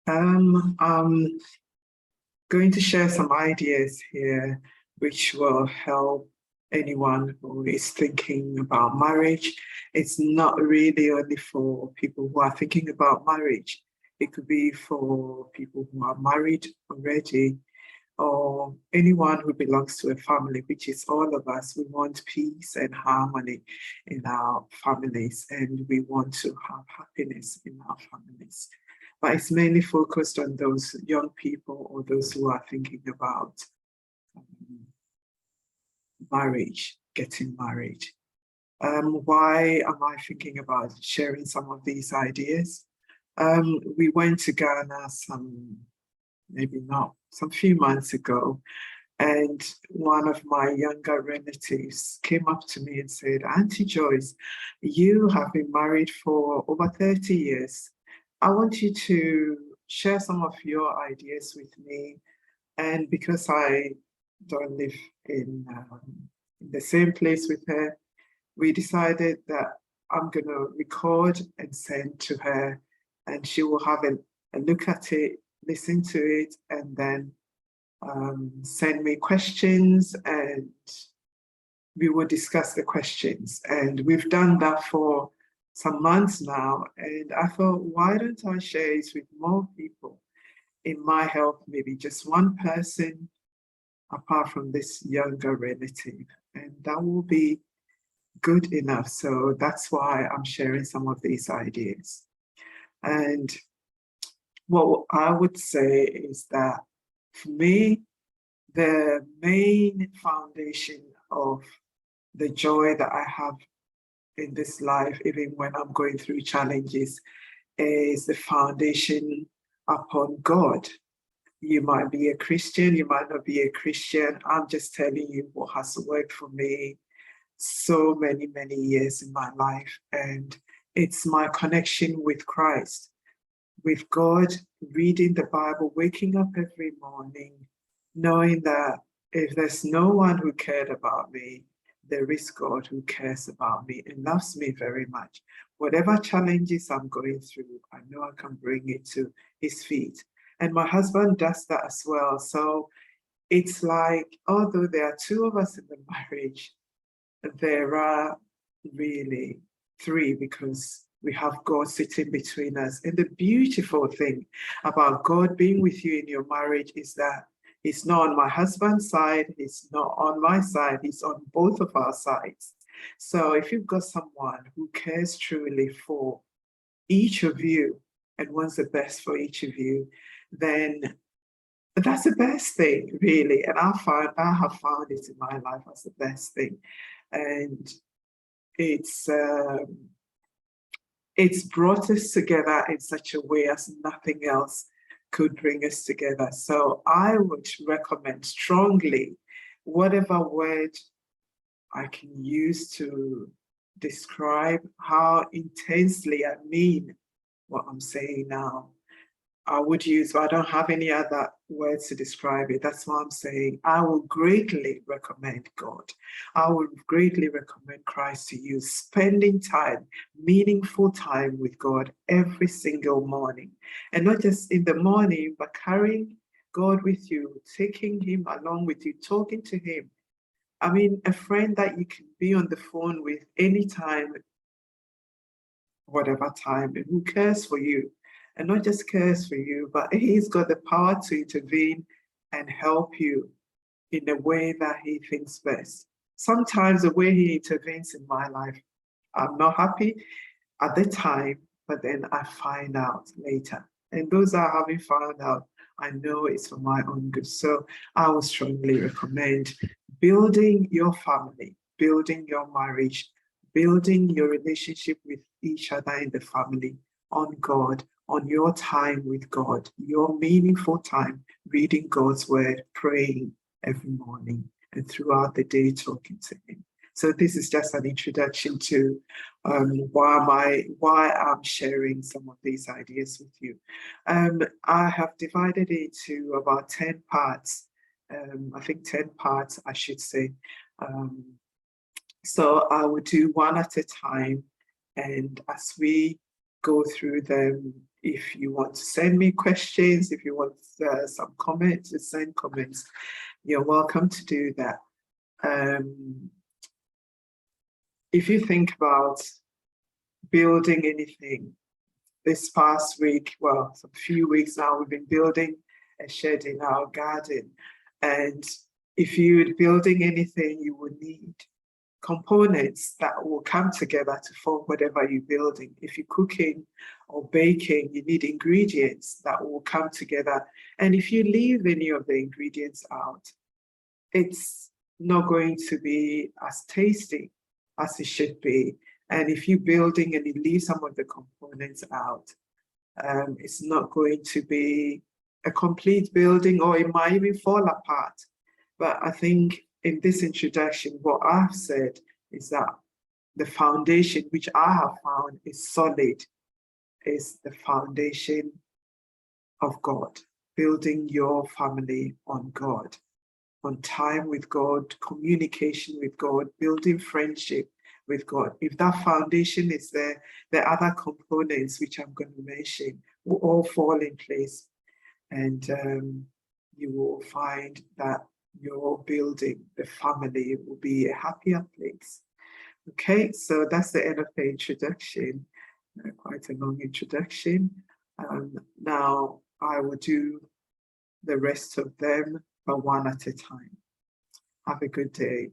I'm going to share some ideas here which will help anyone who is thinking about marriage. It's not really only for people who are thinking about marriage. It could be for people who are married already, or anyone who belongs to a family, which is all of us. We want peace and harmony in our families, and we want to have happiness in our families. But it's mainly focused on those young people or those who are thinking about marriage, getting married. Why am I thinking about sharing some of these ideas? We went to Ghana some few months ago, and one of my younger relatives came up to me and said, Auntie Joyce, you have been married for over 30 years. I want you to share some of your ideas with me. And because I don't live in the same place with her, we decided that I'm going to record and send to her, and she will have a look at it, listen to it, and then send me questions, and we will discuss the questions. And we've done that for some months now, and I thought, why don't I share it with more people? It might help maybe just one person apart from this younger relative, and that will be good enough. So that's why I'm sharing some of these ideas. And what I would say is that for me, the main foundation of the joy that I have in this life, even when I'm going through challenges, is the foundation upon God. You might be a Christian, you might not be a Christian. I'm just telling you what has worked for me so many, many years in my life. And it's my connection with Christ, with God, reading the Bible, waking up every morning, knowing that if there's no one who cared about me, there is God who cares about me and loves me very much. Whatever challenges I'm going through, I know I can bring it to his feet. And my husband does that as well. So it's like, although there are two of us in the marriage, there are really three, because we have God sitting between us. And the beautiful thing about God being with you in your marriage is that he's not on my husband's side, he's not on my side, he's on both of our sides. So if you've got someone who cares truly for each of you and wants the best for each of you, then that's the best thing, really. And I have found it in my life as the best thing. And it's brought us together in such a way as nothing else could bring us together. So I would recommend strongly, whatever word I can use to describe how intensely I mean what I'm saying now, I would use, but I don't have any other words to describe it. That's why I'm saying I will greatly recommend God. I would greatly recommend Christ to you, spending time, meaningful time with God every single morning. And not just in the morning, but carrying God with you, taking him along with you, talking to him. I mean, a friend that you can be on the phone with anytime, whatever time, and who cares for you. And not just cares for you, but he's got the power to intervene and help you in a way that he thinks best. Sometimes the way he intervenes in my life, I'm not happy at the time, but then I find out later. And those I haven't found out, I know it's for my own good. So I would strongly recommend building your family, building your marriage, building your relationship with each other in the family on God, on your time with God, your meaningful time reading God's word, praying every morning, and throughout the day talking to him. So this is just an introduction to why I'm sharing some of these ideas with you. I have divided it to about 10 parts. I think 10 parts, I should say. So I will do one at a time, and as we go through them, if you want to send me questions, if you want some comments, to send comments, you're welcome to do that. If you think about building anything, this past week, well, some few weeks now, we've been building a shed in our garden. And if you're building anything, you will need components that will come together to form whatever you're building. If you're cooking or baking, you need ingredients that will come together. And if you leave any of the ingredients out, it's not going to be as tasty as it should be. And if you're building and you leave some of the components out, it's not going to be a complete building, or it might even fall apart. But I think in this introduction, what I've said is that the foundation, which I have found is solid, is the foundation of God, building your family on God, on time with God, communication with God, building friendship with God. If that foundation is there, the other components, which I'm going to mention, will all fall in place. And you will find that your building, the family, will be a happier place. Okay, so that's the end of the introduction. Quite a long introduction. Now I will do the rest of them, but one at a time. Have a good day.